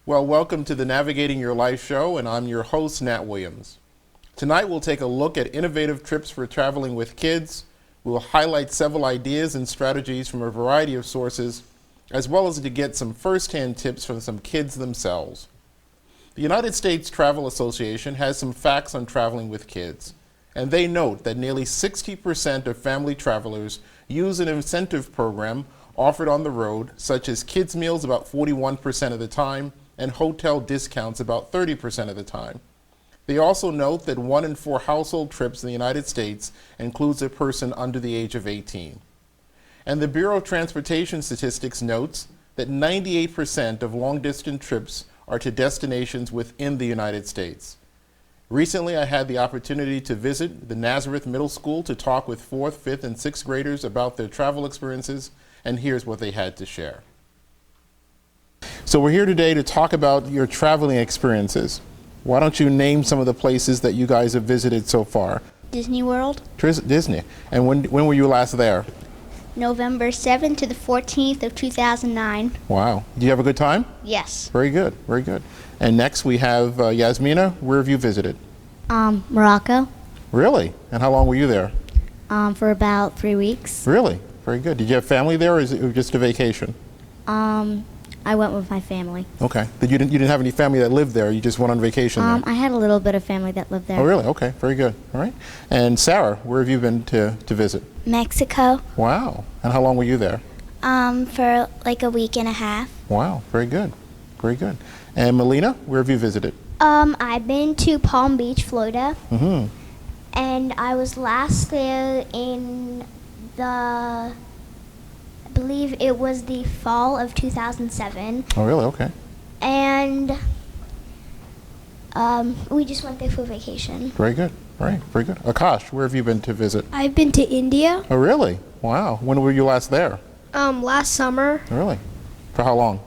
Well, welcome to the Navigating Your Life show, and I'm your host, Nat Williams. Tonight, we'll take a look at innovative trips for traveling with kids. We'll highlight several ideas and strategies from a variety of sources, as well as to get some first-hand tips from some kids themselves. The United States Travel Association has some facts on traveling with kids, and they note that nearly 60% of family travelers use an incentive program offered on the road, such as kids' meals about 41% of the time, and hotel discounts about 30% of the time. They also note that 1 in 4 household trips in the United States includes a person under the age of 18. And the Bureau of Transportation Statistics notes that 98% of long-distance trips are to destinations within the United States. Recently, I had the opportunity to visit the Nazareth Middle School to talk with 4th, 5th, and 6th graders about their travel experiences, and here's what they had to share. So we're here today to talk about your traveling experiences. Why don't you name some of the places that you guys have visited so far? Disney World. Disney. And when were you last there? November 7th to the 14th of 2009. Wow. Did you have a good time? Yes. Very good, very good. And next we have Yasmina. Where have you visited? Morocco. Really? And how long were you there? For about 3 weeks. Really? Very good. Did you have family there, or is it just a vacation? I went with my family. Okay. You didn't have any family that lived there. You just went on vacation there. I had a little bit of family that lived there. Oh, really? Okay. Very good. All right. And Sarah, where have you been to visit? Mexico. Wow. And how long were you there? For like a week and a half. Wow. Very good. Very good. And Melina, where have you visited? I've been to Palm Beach, Florida. Mm-hmm. And I was last there in I believe it was the fall of 2007. Oh, really? Okay. And we just went there for vacation. Very good. All right. Very good. Akash, where have you been to visit? I've been to India. Oh, really? Wow. When were you last there? Last summer Oh, really? For how long?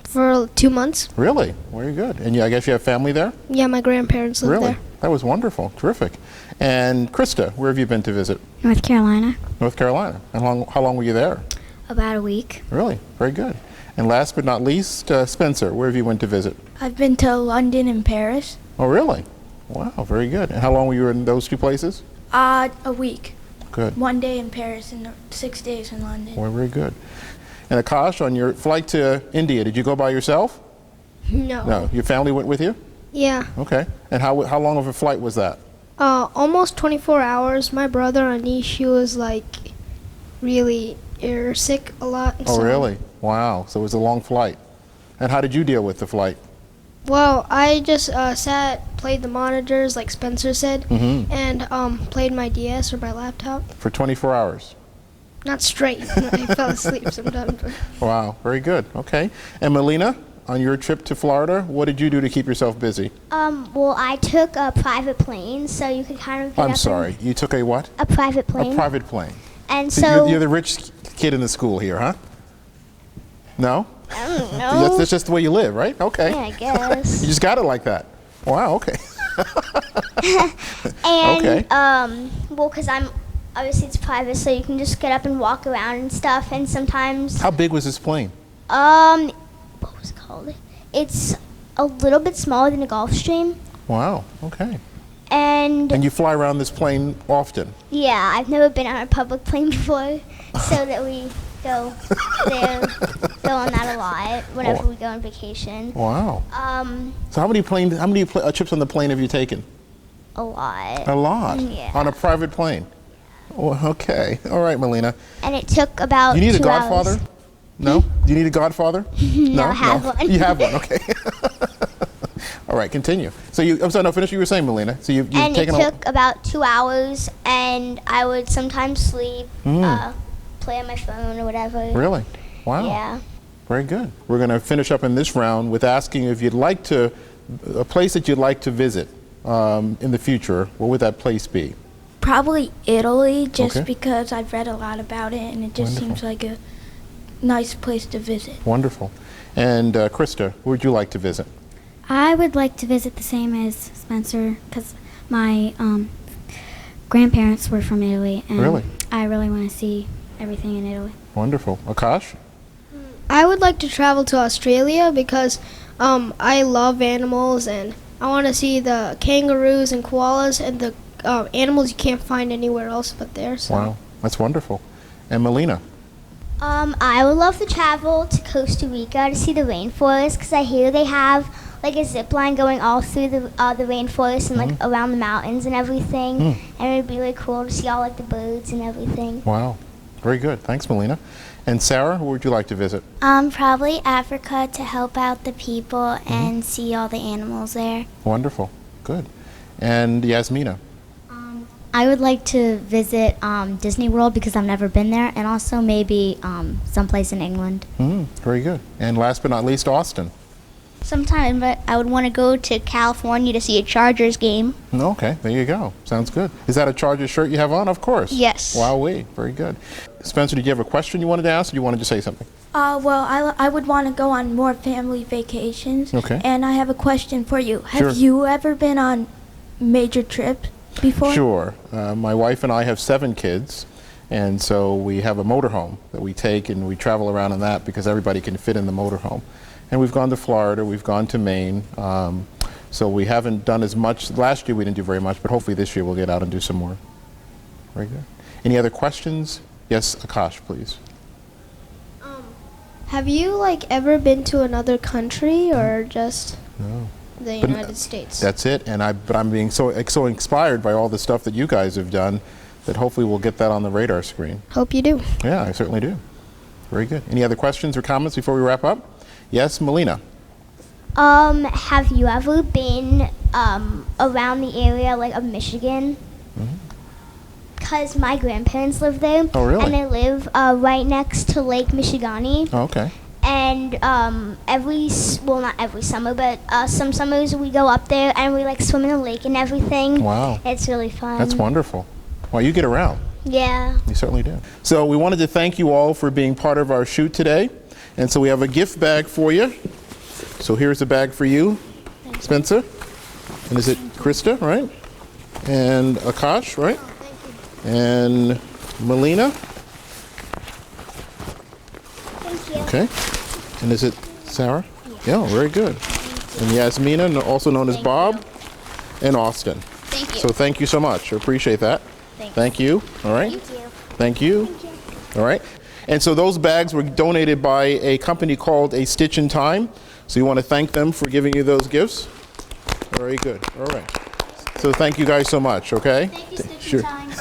for 2 months. Really? Very good. And I guess you have family there? Yeah, my grandparents live Really? there. That was wonderful. Terrific. And Krista, where have you been to visit? North Carolina. North Carolina. And how long were you there? About a week. Really? Very good. And last but not least, Spencer, where have you went to visit? I've been to London and Paris. Oh, really? Wow, very good. And how long were you in those two places? A week. Good. 1 day in Paris and 6 days in London. Well, very good. And Akash, on your flight to India, did you go by yourself? No. No. Your family went with you? Yeah. Okay. And how long of a flight was that? Almost 24 hours. My brother Anish, he was like really sick a lot. Oh, so- really? Wow. So it was a long flight. And how did you deal with the flight? Well, I just played the monitors like Spencer said, Mm-hmm. and played my DS or my laptop. For 24 hours. Not straight. I fell asleep sometimes. But Wow. Very good. Okay. And Melina, on your trip to Florida, what did you do to keep yourself busy? Well, I took a private plane, so you could kind of get I'm up sorry. You took a what? a private plane. A private plane. And So so you're the rich kid in the school here, huh? No? I don't know. That's just the way you live, right? Okay. Yeah, I guess. You just got it like that. Wow, okay. And Okay. well, because obviously it's private, so you can just get up and walk around and stuff. And sometimes How big was this plane? what was it called? It's a little bit smaller than a Gulfstream. Wow, okay. And And you fly around this plane often? yeah, I've never been on a public plane before, so that we go there, go on that a lot whenever Oh. we go on vacation. Wow. So how many trips on the plane have you taken? A lot. A lot. Yeah. On a private plane? Well, okay. All right, Melina. And it took about You need a 2 godfather? hours. No? Do you need a godfather? No, I have one. You have one, okay. All right, continue. So I'm sorry, no, finish what you were saying, Melina. So you've And it taken took about 2 hours, and I would sometimes sleep, Mm. play on my phone or whatever. Really? Wow. Yeah. Very good. We're going to finish up in this round with asking if you'd like to, a place that you'd like to visit in the future. What would that place be? Probably Italy, just Okay. because I've read a lot about it and it just Wonderful. seems like a nice place to visit. Wonderful. And Krista, where would you like to visit? I would like to visit the same as Spencer because my grandparents were from Italy, and Really? I really want to see everything in Italy. Wonderful. Akash? I would like to travel to Australia because I love animals, and I want to see the kangaroos and koalas and the animals you can't find anywhere else but there. So. Wow, that's wonderful. And Melina? I would love to travel to Costa Rica to see the rainforest because I hear they have like a zip line going all through the rainforest and like around the mountains and everything. And it would be really cool to see all like the birds and everything. Wow, very good. Thanks, Melina. And Sarah, where would you like to visit? Probably Africa to help out the people and see all the animals there. Wonderful, good. And Yasmina? I would like to visit Disney World because I've never been there, and also maybe someplace in England. Very good. And last but not least, Austin? Sometime, but I would want to go to California to see a Chargers game. Okay, there you go. Sounds good. Is that a Chargers shirt you have on? Of course. Yes. Wowee, very good. Spencer, did you have a question you wanted to ask, or you wanted to say something? Well, I would want to go on more family vacations. Okay. And I have a question for you. Sure. Have you ever been on major trips before? Sure. My wife and I have 7 kids, and so we have a motorhome that we take and we travel around in that because everybody can fit in the motorhome. And we've gone to Florida, we've gone to Maine, so we haven't done as much. Last year we didn't do very much, but hopefully this year we'll get out and do some more. Very good. Any other questions? Yes, Akash, please. Have you like ever been to another country or just No. the But United States? That's it, and I'm being so inspired by all the stuff that you guys have done that hopefully we'll get that on the radar screen. Hope you do. Yeah, I certainly do. Very good. Any other questions or comments before we wrap up? Yes, Melina. Have you ever been around the area like of Michigan? Because my grandparents live there. Oh, really? And they live right next to Lake Michigamme. Oh, okay. And not every summer, but some summers we go up there and we like swim in the lake and everything. Wow. It's really fun. That's wonderful. Well, you get around. Yeah. You certainly do. So we wanted to thank you all for being part of our shoot today. And so we have a gift bag for you. So here's a bag for you, Spencer. And is it Krista, right? And Akash, right? And Melina. Thank you. Okay. And is it Sarah? Yeah, very good. And Yasmina, also known as Bob, and Austin. Thank you. So thank you so much. I appreciate that. Thank you. All right. Thank you. All right. And so those bags were donated by a company called A Stitch in Time. So you want to thank them for giving you those gifts. Very good. All right. So thank you guys so much, okay? Thank you, Stitch Sure. in Time.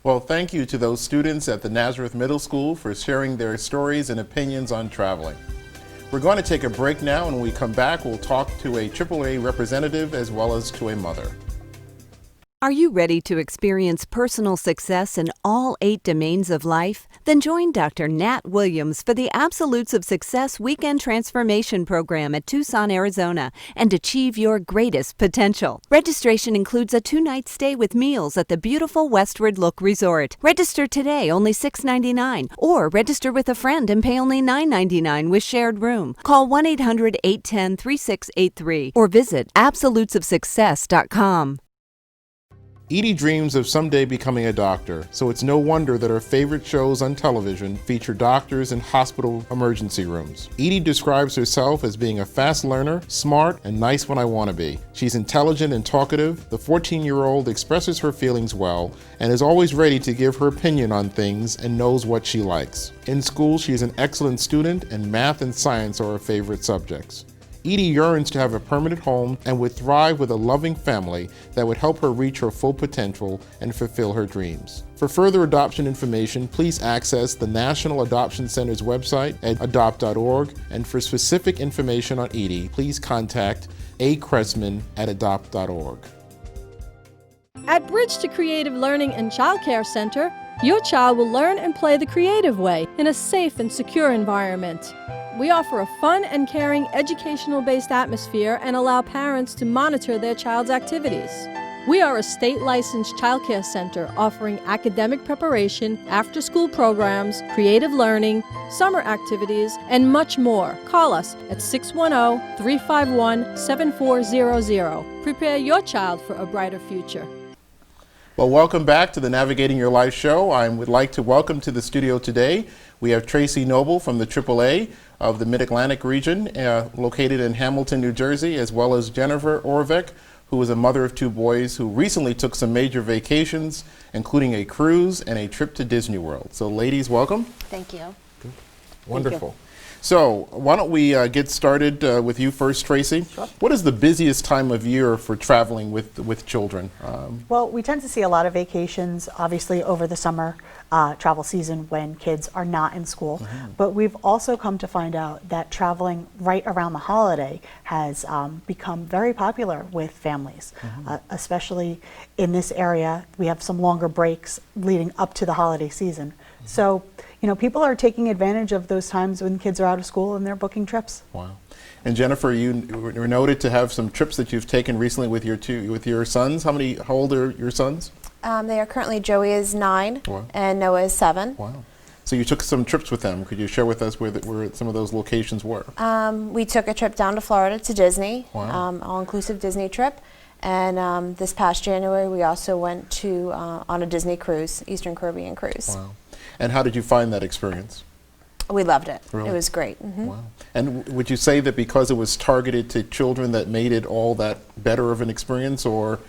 Well, thank you to those students at the Nazareth Middle School for sharing their stories and opinions on traveling. We're going to take a break now, and when we come back, we'll talk to a AAA representative as well as to a mother. Are you ready to experience personal success in all 8 domains of life? Then join Dr. Nat Williams for the Absolutes of Success Weekend Transformation Program at Tucson, Arizona, and achieve your greatest potential. Registration includes a 2-night stay with meals at the beautiful Westward Look Resort. Register today, only $6.99, or register with a friend and pay only $9.99 with shared room. Call 1-800-810-3683 or visit absolutesofsuccess.com. Edie dreams of someday becoming a doctor, so it's no wonder that her favorite shows on television feature doctors in hospital emergency rooms. Edie describes herself as being a fast learner, smart, and nice when I want to be. She's intelligent and talkative. The 14-year-old expresses her feelings well and is always ready to give her opinion on things and knows what she likes. In school, she is an excellent student, and math and science are her favorite subjects. Edie yearns to have a permanent home and would thrive with a loving family that would help her reach her full potential and fulfill her dreams. For further adoption information, please access the National Adoption Center's website at adopt.org, and for specific information on Edie, please contact A. Kressman at adopt.org. At Bridge to Creative Learning and Childcare Center, your child will learn and play the creative way in a safe and secure environment. We offer a fun and caring educational-based atmosphere and allow parents to monitor their child's activities. We are a state-licensed childcare center offering academic preparation, after-school programs, creative learning, summer activities, and much more. Call us at 610-351-7400. Prepare your child for a brighter future. Well, welcome back to the Navigating Your Life show. I would like to welcome to the studio today, we have Tracy Noble from the AAA. of the Mid-Atlantic region, located in Hamilton, New Jersey, as well as Jennifer Orvik, who is a mother of 2 boys who recently took some major vacations, including a cruise and a trip to Disney World. So ladies, welcome. Thank you. Wonderful. So why don't we get started with you first, Tracy? Sure. What is the busiest time of year for traveling with children? Well, we tend to see a lot of vacations, obviously, over the summer travel season when kids are not in school. But we've also come to find out that traveling right around the holiday has become very popular with families, especially in this area. We have some longer breaks leading up to the holiday season. So, you know, people are taking advantage of those times when kids are out of school and they're booking trips. Wow. And Jennifer, you were noted to have some trips that you've taken recently with your sons. How old are your sons? They are currently, Joey is 9 Wow. and Noah is 7. Wow. So you took some trips with them. Could you share with us where some of those locations were? We took a trip down to Florida to Disney, Wow. all-inclusive Disney trip. And this past January, we also went to on a Disney cruise, Eastern Caribbean cruise. Wow. And how did you find that experience? We loved it. Really? It was great. Wow. And would you say that because it was targeted to children that made it all that better of an experience, or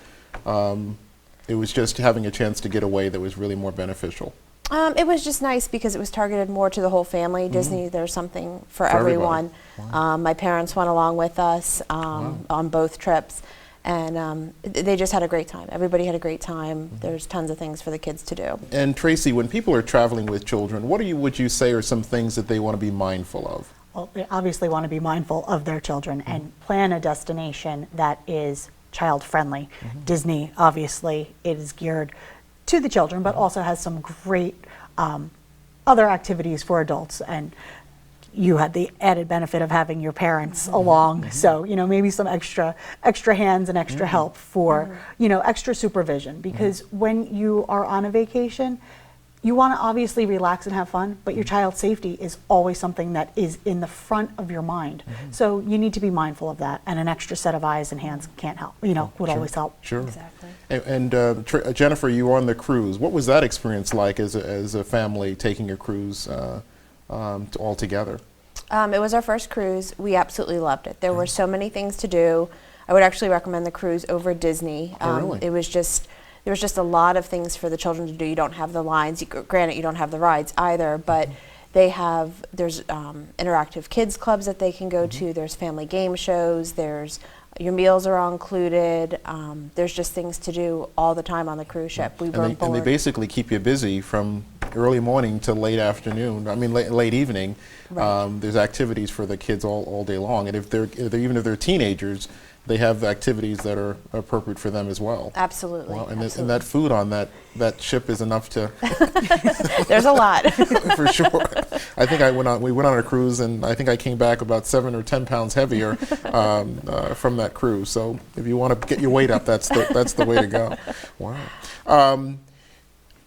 it was just having a chance to get away that was really more beneficial? It was just nice because it was targeted more to the whole family. Disney, there's something for everybody. everyone. Wow. My parents went along with us on both trips. And they just had a great time. Everybody had a great time. There's tons of things for the kids to do. And Tracy, when people are traveling with children, what would you say are some things that they want to be mindful of? Well, they obviously want to be mindful of their children and plan a destination that is child-friendly. Disney, obviously, it is geared to the children, but also has some great other activities for adults. And you had the added benefit of having your parents along, so you know, maybe some extra hands and extra help for you know, extra supervision, because when you are on a vacation, you want to obviously relax and have fun, but your child's safety is always something that is in the front of your mind. So you need to be mindful of that, and an extra set of eyes and hands can't help, you know, would always help. Sure. Exactly. And Jennifer, you were on the cruise. What was that experience like as a family taking a cruise all together? It was our first cruise. We absolutely loved it. There were so many things to do. I would actually recommend the cruise over Disney. Really? There was just a lot of things for the children to do. You don't have the lines. Granted, you don't have the rides either, but there's interactive kids clubs that they can go to. There's family game shows. Your meals are all included. There's just things to do all the time on the cruise ship. We weren't bored. And they basically keep you busy from early morning to late afternoon. I mean, late evening. Right. There's activities for the kids all day long, and even if they're teenagers, they have activities that are appropriate for them as well. Absolutely. Wow. And absolutely. that food on that ship is enough to. There's a lot. For sure. I think we went on a cruise, and I think I came back about 7 or 10 pounds heavier from that cruise. So if you want to get your weight up, that's the way to go. Wow.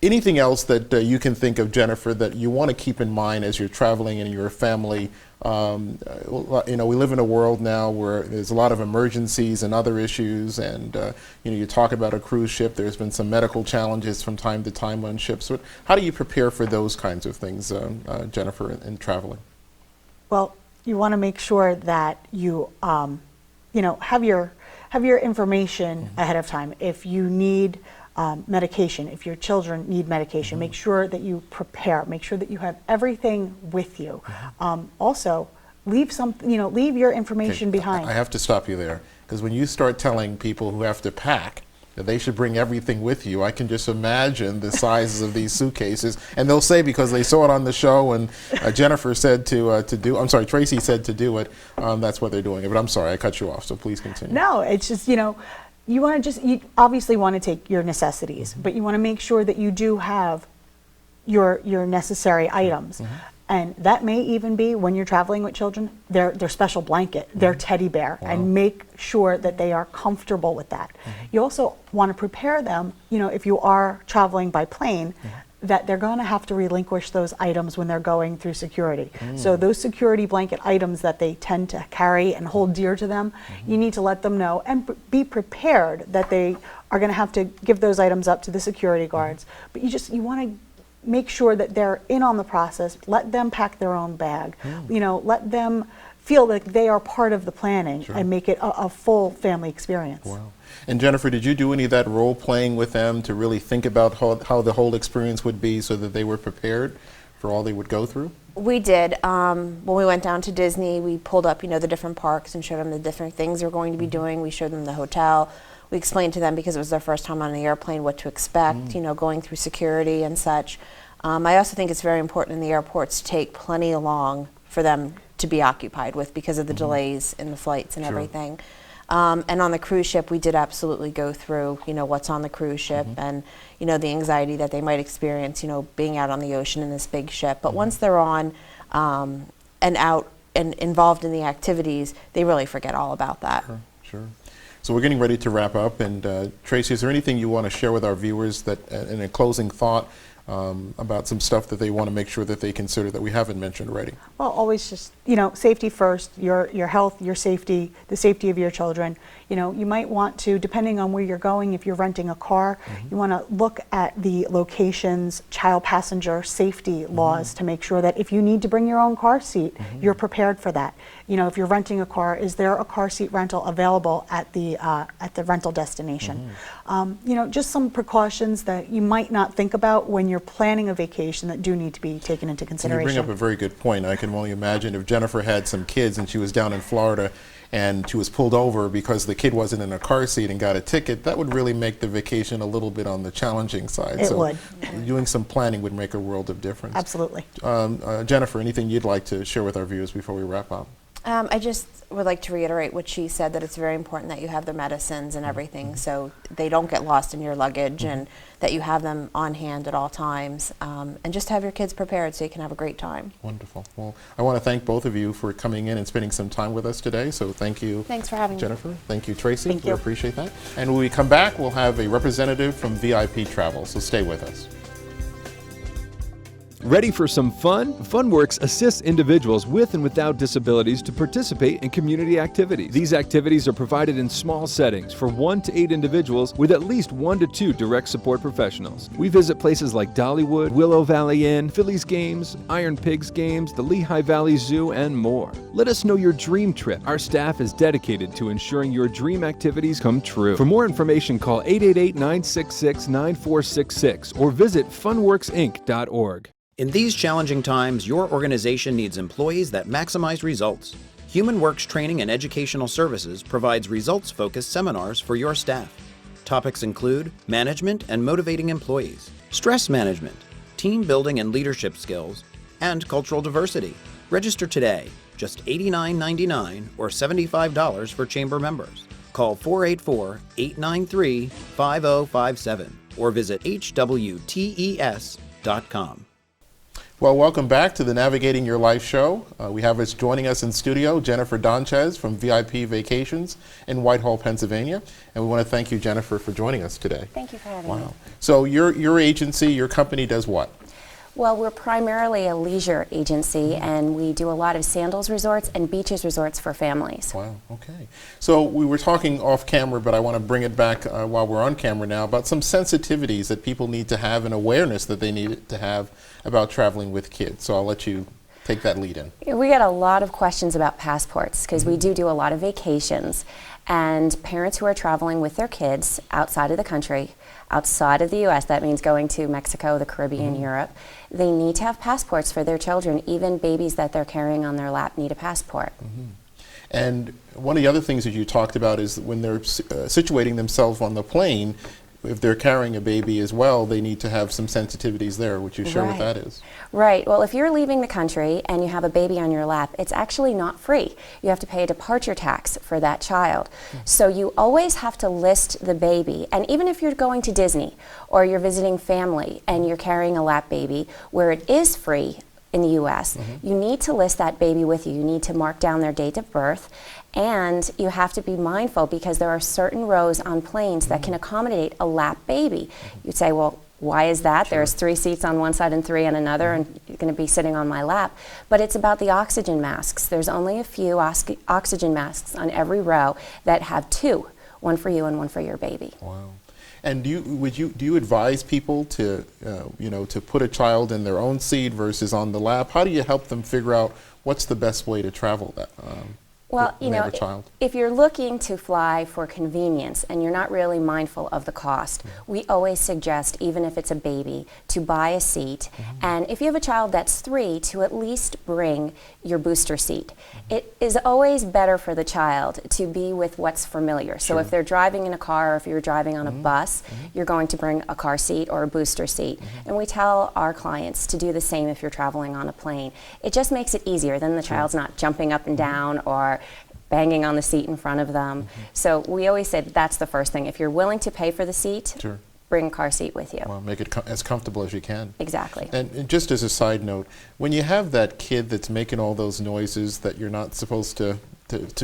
Anything else that you can think of, Jennifer, that you want to keep in mind as you're traveling and you're a family? You know, we live in a world now where there's a lot of emergencies and other issues, and you know, you talk about a cruise ship. There's been some medical challenges from time to time on ships. But how do you prepare for those kinds of things, Jennifer, in traveling? Well, you want to make sure that you you know, have your information ahead of time. If you need medication, if your children need medication, make sure that you prepare. Make sure that you have everything with you. Also, leave your information behind. I have to stop you there, because when you start telling people who have to pack that they should bring everything with you, I can just imagine the sizes of these suitcases. And they'll say, because they saw it on the show and Jennifer said Tracy said to do it, that's what they're doing. But I'm sorry, I cut you off, so please continue. No, it's just, you know, you obviously want to take your necessities, but you want to make sure that you do have your necessary items. And that may even be, when you're traveling with children, their special blanket, their teddy bear, and make sure that they are comfortable with that. You also want to prepare them, you know, if you are traveling by plane, that they're going to have to relinquish those items when they're going through security. So those security blanket items that they tend to carry and hold dear to them, you need to let them know and be prepared that they are going to have to give those items up to the security guards. But you want to make sure that they're in on the process. Let them pack their own bag. You know, let them feel like they are part of the planning and make it a full family experience. Wow. And Jennifer, did you do any of that role playing with them to really think about how the whole experience would be so that they were prepared for all they would go through? We did. When we went down to Disney, we pulled up, you know, the different parks and showed them the different things they're going to be doing. We showed them the hotel. We explained to them, because it was their first time on the airplane, what to expect, you know, going through security and such. I also think it's very important in the airports to take plenty along for them to be occupied with, because of the delays in the flights and everything. And on the cruise ship, we did absolutely go through, you know, what's on the cruise ship and, you know, the anxiety that they might experience, you know, being out on the ocean in this big ship. But once they're on and out and involved in the activities, they really forget all about that. Sure. So we're getting ready to wrap up. And Tracy, is there anything you want to share with our viewers that, in a closing thought, about some stuff that they want to make sure that they consider that we haven't mentioned already? Well, always just, you know, safety first, your health, your safety, the safety of your children. You know, you might want to, depending on where you're going, if you're renting a car, you want to look at the location's child passenger safety laws to make sure that if you need to bring your own car seat, you're prepared for that. You know, if you're renting a car, is there a car seat rental available at the rental destination? You know, just some precautions that you might not think about when you're planning a vacation that do need to be taken into consideration. You bring up a very good point. I can only imagine if Jennifer had some kids and she was down in Florida and she was pulled over because the kid wasn't in a car seat and got a ticket, that would really make the vacation a little bit on the challenging side. It would. Doing some planning would make a world of difference. Absolutely. Jennifer, anything you'd like to share with our viewers before we wrap up? I just would like to reiterate what she said, that it's very important that you have their medicines and everything so they don't get lost in your luggage, and that you have them on hand at all times, and just have your kids prepared so you can have a great time. Wonderful. Well, I want to thank both of you for coming in and spending some time with us today. So thank you. Thanks for having me. Jennifer. Thank you, Tracy. Thank you. We appreciate that. And when we come back, we'll have a representative from VIP Travel. So stay with us. Ready for some fun? FunWorks assists individuals with and without disabilities to participate in community activities. These activities are provided in small settings for 1 to 8 individuals with at least 1 to 2 direct support professionals. We visit places like Dollywood, Willow Valley Inn, Phillies Games, Iron Pigs Games, the Lehigh Valley Zoo, and more. Let us know your dream trip. Our staff is dedicated to ensuring your dream activities come true. For more information, call 888-966-9466 or visit funworksinc.org. In these challenging times, your organization needs employees that maximize results. HumanWorks Training and Educational Services provides results-focused seminars for your staff. Topics include management and motivating employees, stress management, team building and leadership skills, and cultural diversity. Register today, just $89.99 or $75 for chamber members. Call 484-893-5057 or visit hwtes.com. Well, welcome back to the Navigating Your Life show. We have us joining us in studio, Jennifer Donchez from VIP Vacations in Whitehall, Pennsylvania. And we want to thank you, Jennifer, for joining us today. Thank you for having me. So your agency, your company does what? Well, we're primarily a leisure agency, and we do a lot of sandals resorts and beaches resorts for families. Wow, okay. So we were talking off camera, but I want to bring it back while we're on camera now about some sensitivities that people need to have and awareness that they need to have about traveling with kids. So I'll let you take that lead in. We get a lot of questions about passports because we do a lot of vacations, and parents who are traveling with their kids outside of the country, outside of the U.S., that means going to Mexico, the Caribbean, Europe, they need to have passports for their children. Even babies that they're carrying on their lap need a passport. And one of the other things that you talked about is when they're situating themselves on the plane, if they're carrying a baby as well, they need to have some sensitivities there. Would you share what that is? Right. Well, if you're leaving the country and you have a baby on your lap, it's actually not free. You have to pay a departure tax for that child. So you always have to list the baby. And even if you're going to Disney or you're visiting family and you're carrying a lap baby, where it is free in the U.S., you need to list that baby with you. You need to mark down their date of birth. And you have to be mindful because there are certain rows on planes that can accommodate a lap baby. You'd say, well, why is that? There's 3 seats on one side and 3 on another, and you're going to be sitting on my lap. But it's about the oxygen masks. There's only a few oxygen masks on every row that have 2, one for you and one for your baby. Wow. And do you advise people to to put a child in their own seat versus on the lap? How do you help them figure out what's the best way to travel that? Well, when they have a child? if you're looking to fly for convenience and you're not really mindful of the cost, we always suggest, even if it's a baby, to buy a seat. And if you have a child that's 3, to at least bring your booster seat. It is always better for the child to be with what's familiar. So if they're driving in a car or if you're driving on a bus, you're going to bring a car seat or a booster seat. And we tell our clients to do the same if you're traveling on a plane. It just makes it easier. Then the child's not jumping up and down or banging on the seat in front of them. So we always say that's the first thing. If you're willing to pay for the seat, bring a car seat with you. Well, make it as comfortable as you can. Exactly. And just as a side note, when you have that kid that's making all those noises that you're not supposed to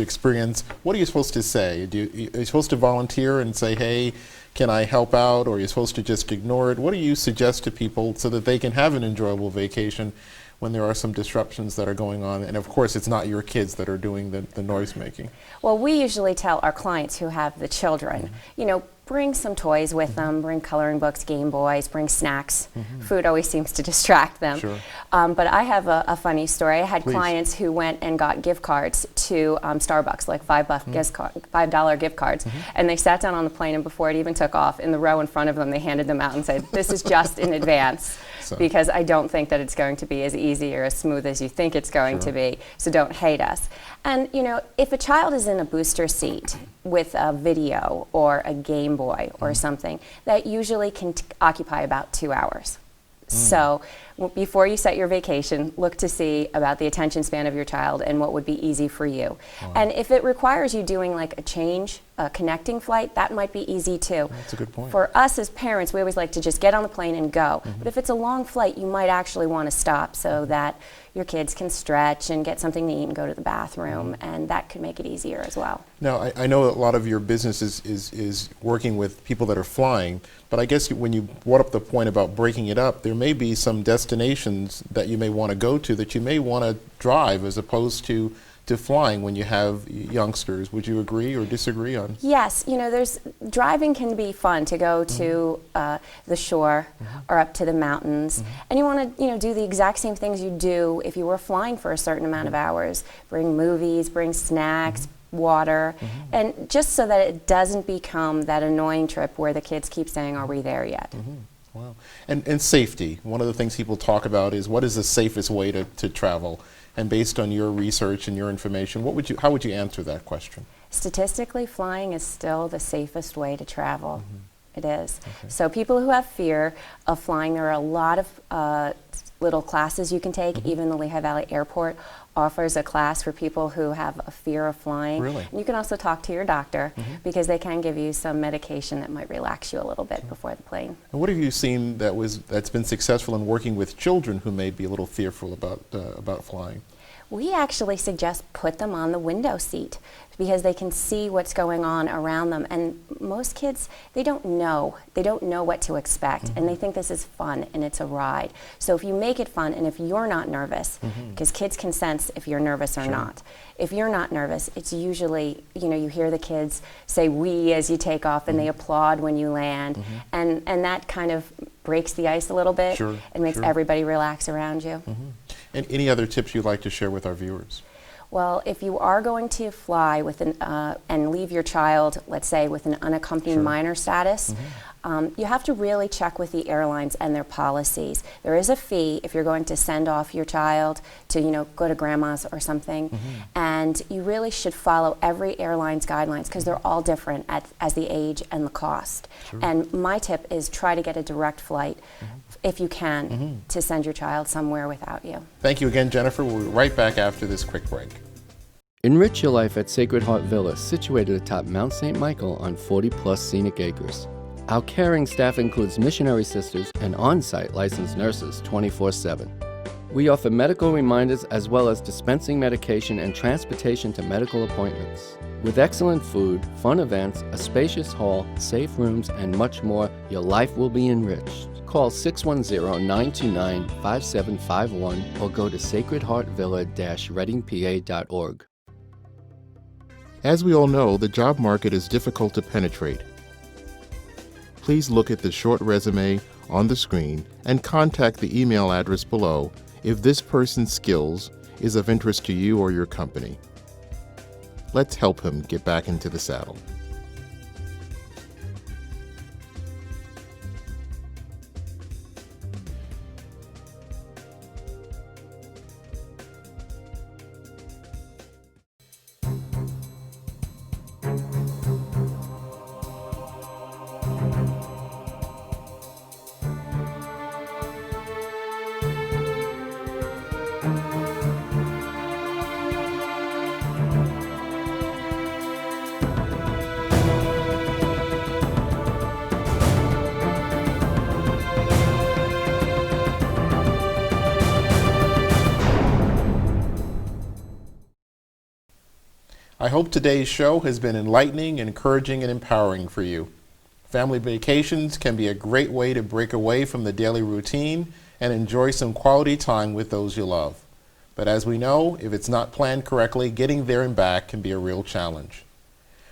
experience, what are you supposed to say? Are you supposed to volunteer and say, hey, can I help out? Or are you supposed to just ignore it? What do you suggest to people so that they can have an enjoyable vacation when there are some disruptions that are going on? And of course, it's not your kids that are doing the noise making. Well, we usually tell our clients who have the children, bring some toys with them, bring coloring books, Game Boys, bring snacks. Food always seems to distract them. But I have a funny story. I had clients who went and got gift cards to Starbucks, like $5 gift cards, and they sat down on the plane, and before it even took off, in the row in front of them, they handed them out and said, this is just in advance, because I don't think that it's going to be as easy or as smooth as you think it's going to be, so don't hate us. And if a child is in a booster seat with a video or a Game Boy or something, that usually can occupy about 2 hours. So before you set your vacation, look to see about the attention span of your child and what would be easy for you. And if it requires you doing like a connecting flight, that might be easy too. That's a good point. For us as parents, we always like to just get on the plane and go. But if it's a long flight, you might actually want to stop so that your kids can stretch and get something to eat and go to the bathroom, and that could make it easier as well. Now, I know a lot of your business is working with people that are flying, but I guess when you brought up the point about breaking it up, there may be some destinations that you may want to go to that you may want to drive as opposed to flying when you have youngsters. Would you agree or disagree on? Yes, driving can be fun to go to the shore or up to the mountains, and you want to do the exact same things you do if you were flying for a certain amount of hours. Bring movies, bring snacks, water, and just so that it doesn't become that annoying trip where the kids keep saying, are we there yet? Wow. And safety. One of the things people talk about is what is the safest way to travel? And based on your research and your information, how would you answer that question? Statistically, flying is still the safest way to travel. It is. So people who have fear of flying, there are a lot of little classes you can take. Even the Lehigh Valley Airport offers a class for people who have a fear of flying. Really? And you can also talk to your doctor because they can give you some medication that might relax you a little bit before the plane. And what have you seen that's been successful in working with children who may be a little fearful about flying? We actually suggest put them on the window seat because they can see what's going on around them. And most kids, they don't know what to expect, and they think this is fun and it's a ride. So if you make it fun and if you're not nervous, because kids can sense if you're nervous or not. If you're not nervous, it's usually, you hear the kids say "we" as you take off, and they applaud when you land, and that kind of breaks the ice a little bit and makes everybody relax around you. And any other tips you'd like to share with our viewers? Well, if you are going to fly with and leave your child, let's say, with an unaccompanied minor status, you have to really check with the airlines and their policies. There is a fee if you're going to send off your child to, go to grandma's or something, and you really should follow every airline's guidelines because they're all different as the age and the cost. And my tip is try to get a direct flight if you can to send your child somewhere without you. Thank you again, Jennifer. We'll be right back after this quick break. Enrich your life at Sacred Heart Villa, situated atop Mount St. Michael on 40-plus scenic acres. Our caring staff includes missionary sisters and on-site licensed nurses 24/7. We offer medical reminders as well as dispensing medication and transportation to medical appointments. With excellent food, fun events, a spacious hall, safe rooms, and much more, your life will be enriched. Call 610-929-5751 or go to sacredheartvilla-readingpa.org. As we all know, the job market is difficult to penetrate. please look at the short resume on the screen and contact the email address below if this person's skills is of interest to you or your company. Let's help him get back into the saddle. I hope today's show has been enlightening, encouraging, and empowering for you. Family vacations can be a great way to break away from the daily routine and enjoy some quality time with those you love. But as we know, if it's not planned correctly, getting there and back can be a real challenge.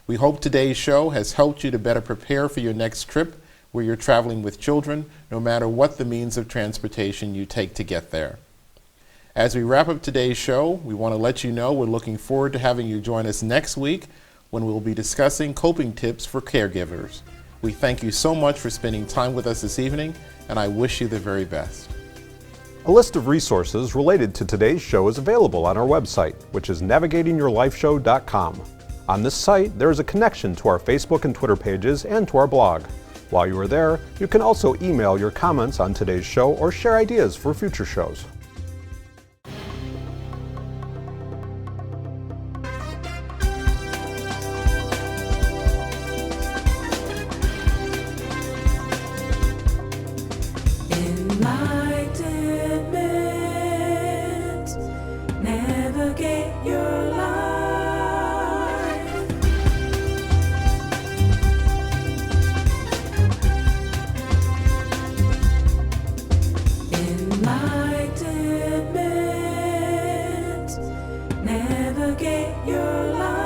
We hope today's show has helped you to better prepare for your next trip where you're traveling with children, no matter what the means of transportation you take to get there. As we wrap up today's show, we want to let you know we're looking forward to having you join us next week when we'll be discussing coping tips for caregivers. We thank you so much for spending time with us this evening, and I wish you the very best. A list of resources related to today's show is available on our website, which is navigatingyourlifeshow.com. On this site, there is a connection to our Facebook and Twitter pages and to our blog. While you are there, you can also email your comments on today's show or share ideas for future shows. Enlightenment, navigate your life. Enlightenment, navigate your life.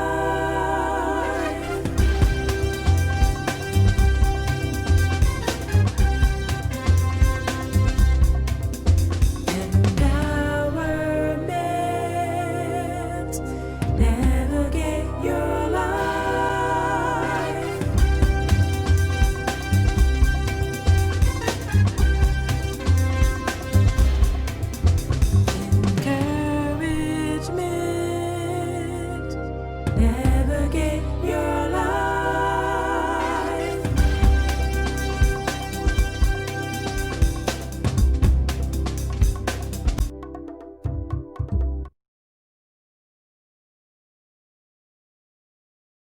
Empowerment, navigate your life. Encouragement,